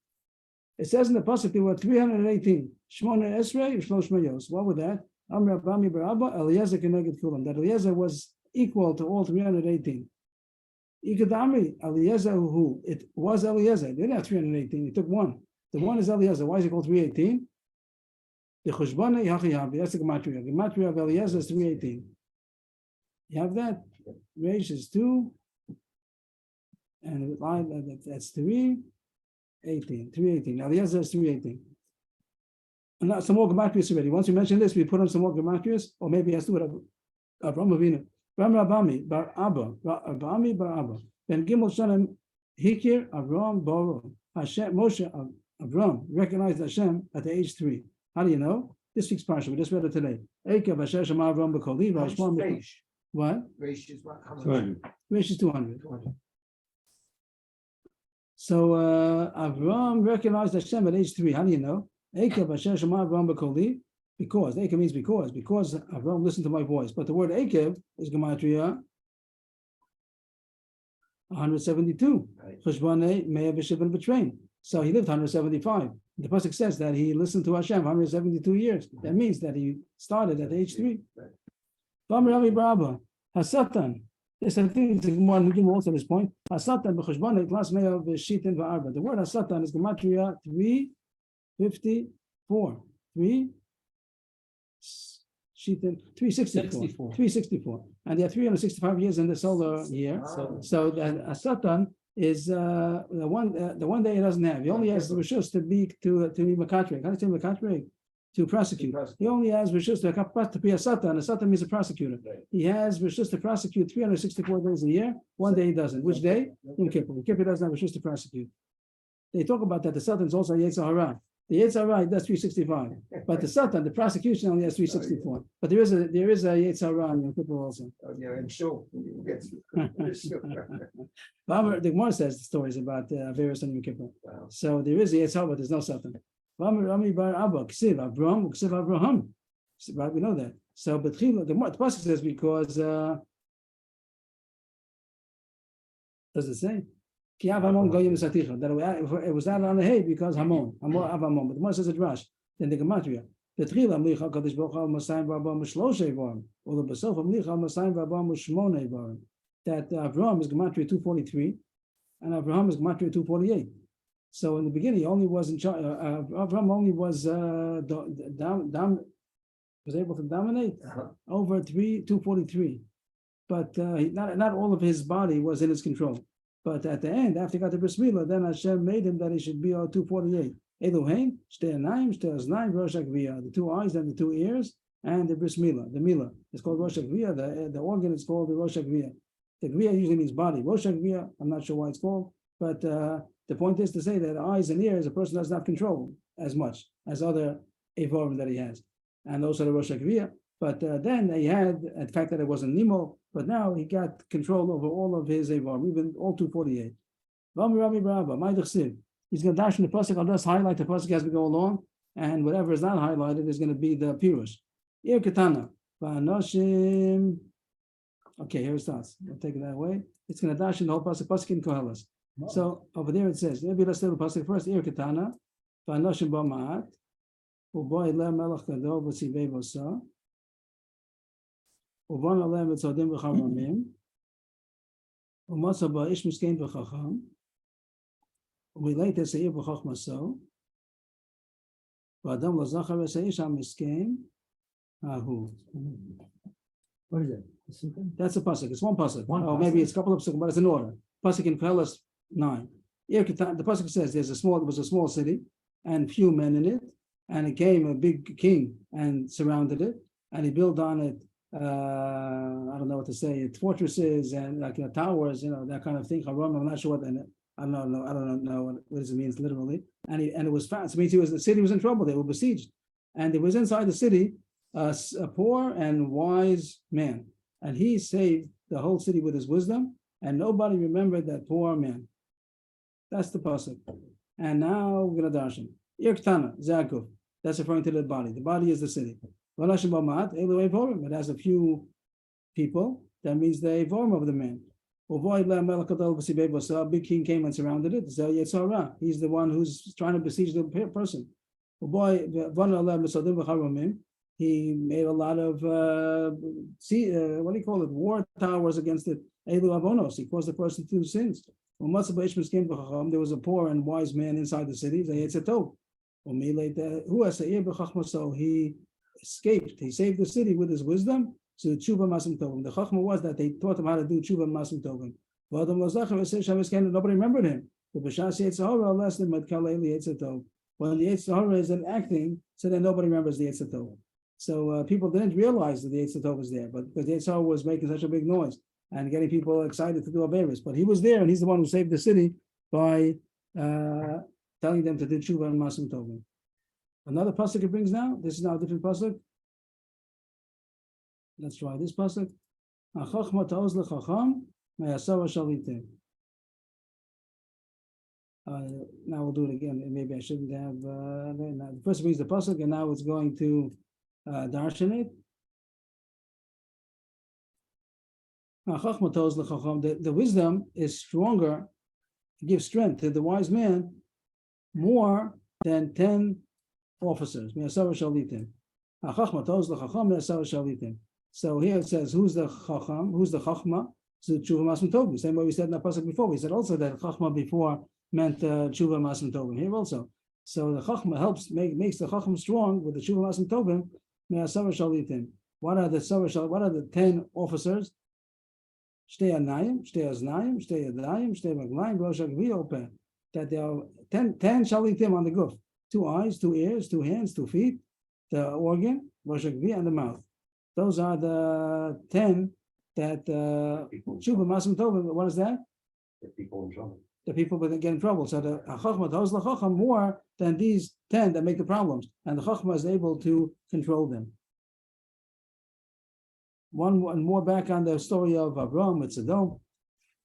It says in the pasuk there were 318. Shmona Esrei Shlosh Mayos. What was that? Amr Abami Barabba Eliezer Keneged Kulam. That Eliezer was equal to all 318. Ikadami Eliezer who? It was Eliezer. They didn't have 318. He took one. The one is Eliezer. Why is it called 318? The Chushbana Yachiyabi, that's the Gematria. Gematria of Eliezer is 318. You have that? Reish is 2. And that's 318. 318. Eliezer is 318. And now some more Gematrias already. Once we mention this, we put on some more Gematrias, or maybe it has to do with Avraham Avinu. Ram Rabami, Bar Abba, Rabami Bar Abba. Ben Gimel Shalem, Hikir, Avram, Boro. Hashem, Moshe, Avram recognized Hashem at the age 3. How do you know? This week's parsha, we just read it today. What? Reish is what? Reish is 200. So Avram recognized Hashem at age 3. How do you know? Because Akev means because Avram listened to my voice. But the word Akev is Gematria 172. Chushbane Me'ah v'Shivin B'Train. So he lived 175. The pasuk says that he listened to Hashem 172 years. That means that he started at age 3. Hasatan. This I think is one we can also this point. Hasatan b'chushbane klas me'ah v'shitin v'arba. The word Hasatan is Gematria 354. 364. And there are 365 years in the solar year. So that Hasatan is the one day he doesn't have. He only has the rishus to be makatrek. How do you say makatrek? To prosecute. He only has rishus to be a satan. A satan means a prosecutor. He has rishus to prosecute 364 days a year. One day he doesn't. Which day? Yom Kippur. Yom Kippur doesn't have rishus to prosecute. They talk about that the satan is also Yetzer Hara. The Yetzer Hara, that's 365. But the Satan, the prosecution only has 364. But there is a Yetzer Hara in Yom Kippur also. Yeah, and sure. The Gemara says the stories about various on Yom Kippur. Wow. So there is a Yetzer Hara, but there's no Satan. Rami bar Abba, Ksiv Abraham, Ksiv Abraham. Right, we know that. So, but the pasuk says because does it say? Ki av Hamon goyim esaticha. That it was added on the hay because Hamon, av Hamon. But the Gemara says it Rash. Then the gematria. The tchila mlicha kadosh baruch hu masayim v'abam shloshe varim, or the besof mlicha masayim v'abam shmone varim. That Abraham is gematria 243, and Abraham is gematria 248. So in the beginning, he only was in charge. Abraham only was was able to dominate over 243, but not all of his body was in his control. But at the end, after he got the bris milah, then Hashem made him that he should be 248. Eloheim, shtei anayim, shtei aznayim, rosh hagviyah, the 2 eyes and the 2 ears, and the bris milah, the milah. It's called rosh hagviyah. The organ is called the rosh hagviyah. The gviyah usually means body. Rosh hagviyah, I'm not sure why it's called, but the point is to say that eyes and ears, a person does not control as much as other evorim that he has. And also the Rosh Hagviyah. But then he had the fact that it wasn't Nemo, but now he got control over all of his evorim, even all 248. He's going to dash in the pasuk. I'll just highlight the pasuk as we go along, and whatever is not highlighted is going to be the pirush. Ir Ketana. Okay, here it starts. I'll take it that way. It's going to dash in the whole pasuk in Koheles. So over there it says, maybe let's do the pasuk first. Ir Ketana. Va'anoshim ba'ma'at. ובו אלה מלך גדול וציווי בוסה, ובון עליהם וצועדים וחרממים, ומצא בו איש מסכן וחכם, ומילא את השעיר בחוכמתו, ואדם לא זכר את האיש המסכן ההוא. What is it? That's a pasuk. It's one pasuk. Or maybe it's a couple of pasuk, but it's in order. Pasuk in Koheles 9. The pasuk says there was a small city and few men in it. And it came a big king and surrounded it, and he built on it. I don't know what to say. Fortresses and towers, that kind of thing. I'm not sure what. I don't know what it means literally. And it was fast. It means the city was in trouble. They were besieged, and there was inside the city a poor and wise man, and he saved the whole city with his wisdom, and nobody remembered that poor man. That's the pasuk. And now we're gonna darshan. Irktana, Zakuf. That's referring to the body. The body is the city. It has a few people. That means the form of the man. A big king came and surrounded it. He's the one who's trying to besiege the person. He made a lot of what do you call it? War towers against it. He caused the person to do sins. There was a poor and wise man inside the city. He escaped. He saved the city with his wisdom. So tshuva masim tovim. The chachma was that they taught him how to do tshuva masim tovim. Nobody remembered him. When the Yetzer Hara is acting, so then nobody remembers the Yetzer Tov. So people didn't realize that the Yetzer Tov was there, but because the Yetzer Hara was making such a big noise and getting people excited to do Averis. But he was there, and he's the one who saved the city by telling them to do tshuva and masim tovim. Another pasuk it brings now. This is now a different pasuk. Let's try this pasuk. Achachma ta'oz lechacham ma'asava shalitim. Now we'll do it again. Maybe I shouldn't have. First brings the pasuk, and now it's going to darshan it. The wisdom is stronger, gives strength to the wise man more than 10 officers. So here it says, who's the chacham? Who's the chachma? So tshuva masim tovim. Same way we said in the pasuk before. We said also that chachma before meant tshuva masim tovim. Here also. So the chachma makes the chacham strong with the tshuva masim tovim. What are the 10 officers? Shtei anayim, shtei aznayim, shtei yadayim, shtei maglayim, rosh hagviyah open. That there are 10 shalitim on the guf. 2 eyes, 2 ears, 2 hands, 2 feet, the organ, rosh hagviyah, and the mouth. Those are the 10 that tshuva masim tovim. What is that? Get people in trouble. the people would get in trouble. So the Chachma tells the Chacham more than these 10 that make the problems, and the Chachma is able to control them. One more back on the story of Avram with Sodom.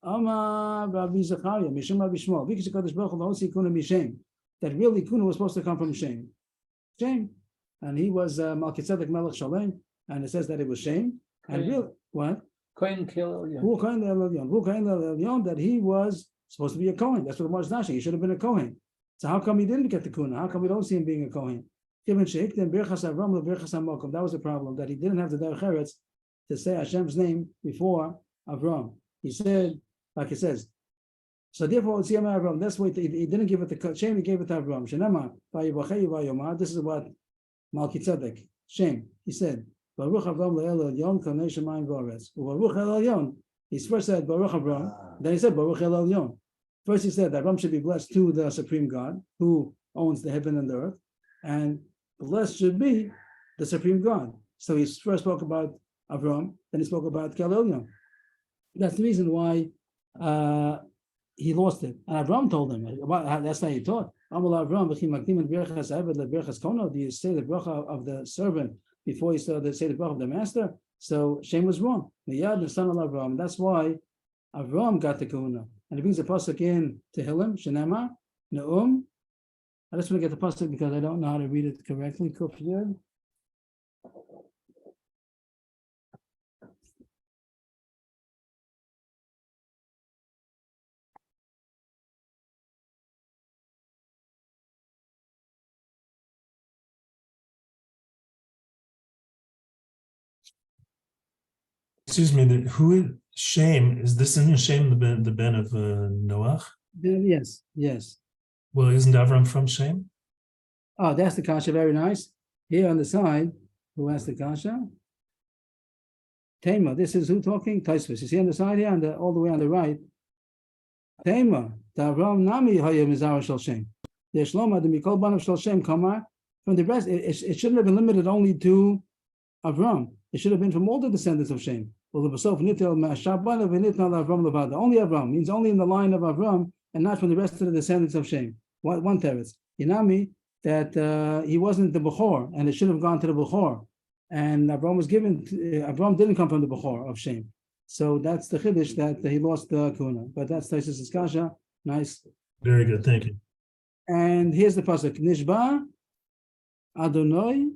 Rabbi Zechariah, Mishum Rabbi Shmuel, Vikis Kadosh Baruch Hu Hosi Kuna Mishem, that really Kuna was supposed to come from Shem. Shem, and he was Melchizedek Melech Shalem, and it says that it was Shem. And really, what? Kohen Kil Who Kohen Elyon, that he was supposed to be a Kohen. That's what the Marsh Nashing. He should have been a Kohen. So how come he didn't get the Kuna? How come we don't see him being a Kohen? Given Sheikh, Birchas Avram, Birchas Hamokum. That was the problem, that he didn't have the Derech Eretz to say Hashem's name before Avram. He said, like it says, so therefore it's Yom Avram. That's why he didn't give it to Shem, he gave it to Avram. Shenama, this is what Melchizedek, Shem, he said, Baruch Avram le'el elyon kanei shemayim v'aretz. Baruch el elyon. He first said Baruch Avram, then he said Baruch el elyon. First he said that Avram should be blessed to the supreme God who owns the heaven and the earth, and blessed should be the supreme God. So he first spoke about Avram, then he spoke about Kel Elyon. That's the reason why he lost it. And Avram told him, that's how he taught. Avram, do you say the bracha of the servant before you say the bracha of the master? So Shem was wrong. The son of Avram. That's why Avram got the kahuna. And he brings the pasuk in Tehillim, Shenema, Neum. I just want to get the pasuk because I don't know how to read it correctly. Kufyud. Excuse me, who is Shem? Is this in Shem the ben of Noach? Yes, yes. Well, isn't Avram from Shem? Oh, that's the kasha. Very nice. Here on the side, who has the kasha? Tema. This is who talking? Taisvus. You see on the side here, all the way on the right. Tema. The Avram Nami Hayim is our Shal Shem. The Shloma the Mikol Ban of Shal Shem Kamar. From the rest, it shouldn't have been limited only to Avram. It should have been from all the descendants of Shem. Only Avram means only in the line of Avram and not from the rest of the descendants of Shem. One teretz. Inami, that he wasn't the Bechor, and it should have gone to the Bechor. And Avram was given, Avram didn't come from the Bechor of Shem. So that's the Chiddush that he lost the Kuna. But that's Taisus Kasha. Nice. Very good, thank you. And here's the pasuk. Nishba Adonai.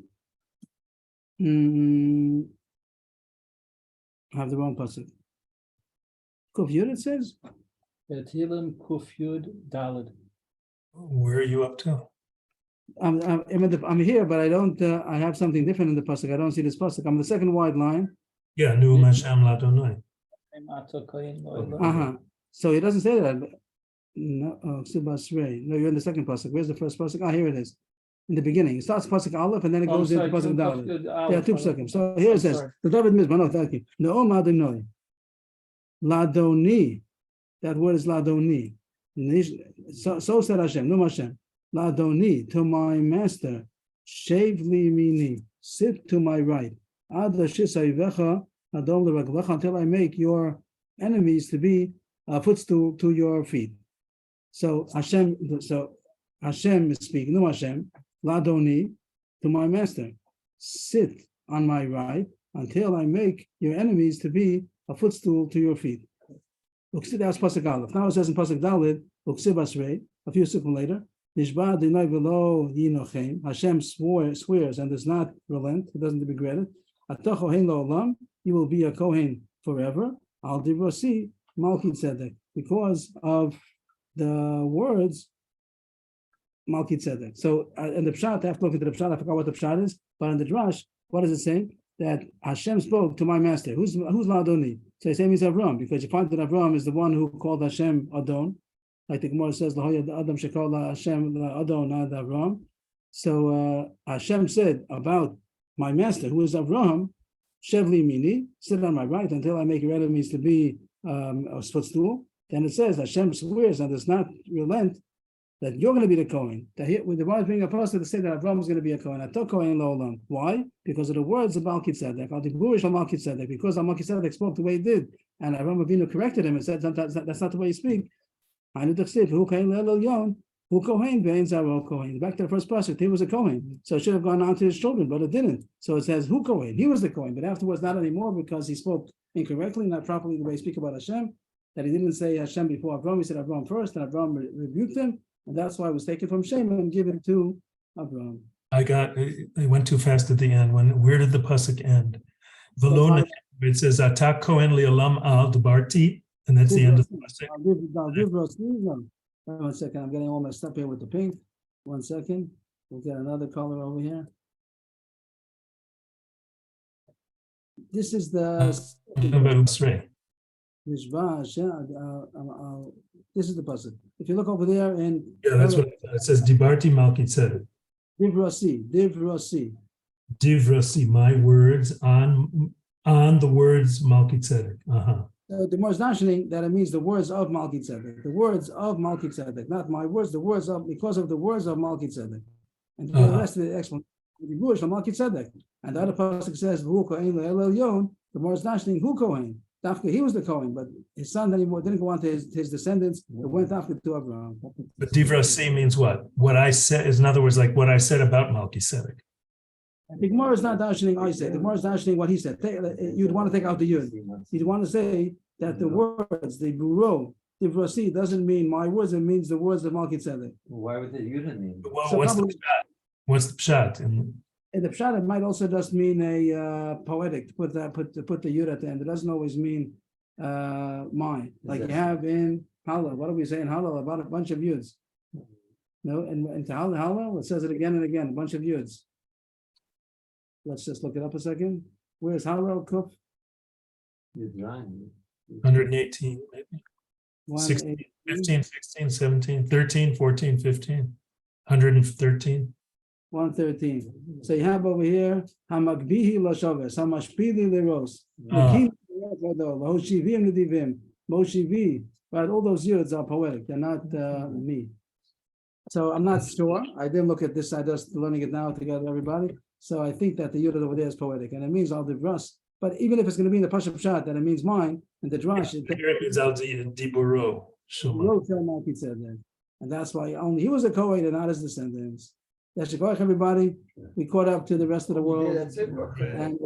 I have the wrong pasuk. Kufyud it says. Tehillim Kufyud Daled. Where are you up to? I'm here, but I don't. I have something different in the pasuk. I don't see this pasuk. I'm the second wide line. Yeah, Nu Hashem Ladonai. So it doesn't say that. No, no, you're in the second pasuk. Where's the first pasuk? Here it is. In the beginning, it starts pasuk Aleph and then it goes into pasuk Dalet. Yeah, 2 seconds. So here it says the David Mizmah. No, thank you. Ne'om Adonai. Ladoni. That word is Ladoni. So said Hashem. No Hashem. Ladoni, to my master. Shave li mini. Sit to my right. Ad l'shisayvecha adom l'raglecha, until I make your enemies to be footstool to your feet. So Hashem is speaking. No Hashem. Ladoni, to my master, sit on my right until I make your enemies to be a footstool to your feet. That's pasuk Aleph. Now it says in pasuk Dalet, a few seconds later, Nishba Dinai Velo Yinochem. Hashem swears and does not relent. It doesn't regret it. Atacho Hein Lo Olam. You will be a Kohen forever. Al Divrosi Melchizedek, because of the words Melchizedek. So in the Pshat, I have to look into the Pshat. I forgot what the Pshat is, but in the Drash, what does it say? That Hashem spoke to my master. Who's Ladoni? So he says he's Avram, because you find that Avram is the one who called Hashem Adon. Like the Gemara says, Adam Shekal Hashem Adon, not Avram. So Hashem said about my master, who is Avram, Shevli Mini, sit on my right until I make your enemies to be a footstool. Then it says Hashem swears and does not relent that you're going to be the Kohen. That here, when the Gemara is being apostle to say that Avram is going to be a Kohen. Ato Kohen Lo Olam. Why? Because of the words of Melchizedek. Because Melchizedek spoke the way he did, and Avram Avinu corrected him and said that's not the way you speak. Hainu Dechsiv, Hu Kohen Le'Elyon, Hu Kohen Bein Zaro Kohen. Back to the first pasuk, he was a Kohen, so it should have gone on to his children, but it didn't. So it says Hu Kohen, he was the Kohen, but afterwards not anymore because he spoke incorrectly, not properly the way he speak about Hashem. That he didn't say Hashem before Avram, he said Avram first, and Avram rebuked him, and that's why it was taken from Shem and given to Avram. I went too fast at the end. Where did the pasuk end? Velona, it says Atak Kohen Li'olam Al Debarti, and that's the end of the pasuk. I'll give Ross, no. Wait 1 second, I'm getting all messed up here with the pink. 1 second, we'll get another color over here. This is the this is the pasuk. If you look over there in that's what it says. Dibarti Malki Tzedek. Divrasi. Divrasi, my words on the words Malki Tzedek. The more astonishing that it means the words of Malki Tzedek. The words of Malki Tzedek, not my words. The words of because of the words of Malki Tzedek. And the rest of the explanation, the Jewish Malki Tzedek. And the other pasuk says, "Hu Kohen Le'Elyon." The more astonishing, Hu Kohen. After he was the Kohen, but his son anymore didn't go on to his descendants. It went after to Abraham. But Divrasi means what? What I said is, in other words, like what I said about Malki Tzedek. The Gemara is not dashing I said. The Gemara is dashing what he said. You'd want to take out the yud. You'd want to say that the words, the buro, Divrasi doesn't mean my words. It means the words of Malki Tzedek. Why would the Yudah mean? Well, So what's the probably- pshat? What's the pshat? In the pshat, it might also just mean a poetic to put the yud at the end. It doesn't always mean mine, like you have in Hallel. What do we say in Hallel about a bunch of yuds? No, and in Hallel, it says it again and again, a bunch of yuds. Let's just look it up a second. Where's Hallel Kuf? Yudrayim. 118, maybe. 16, 15, 16, 17, 13, 14, 15, 113. 113. So you have over here Hamagbihi Lashaves, Hamashpili Leros, Hoshivim Nedivim, Moshivi. Right, all those yuds are poetic. They're not me. So I'm not sure. I didn't look at this. I just learning it now together, everybody. So I think that the yud over there is poetic, and it means al divras. But even if it's going to be in the Pashup Pshat, that it means mine, and the drash, Here it means al diburo. and that's why only he was a Kohen and not his descendants. Yashikoach, everybody. We caught up to the rest of the world. Yeah, that's it. And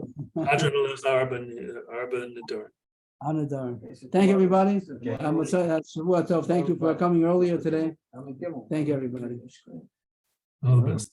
Adrian lives Arba and Nadar. Anadar. Thank you, everybody. Thank you for coming earlier today. Thank you, everybody. All the best.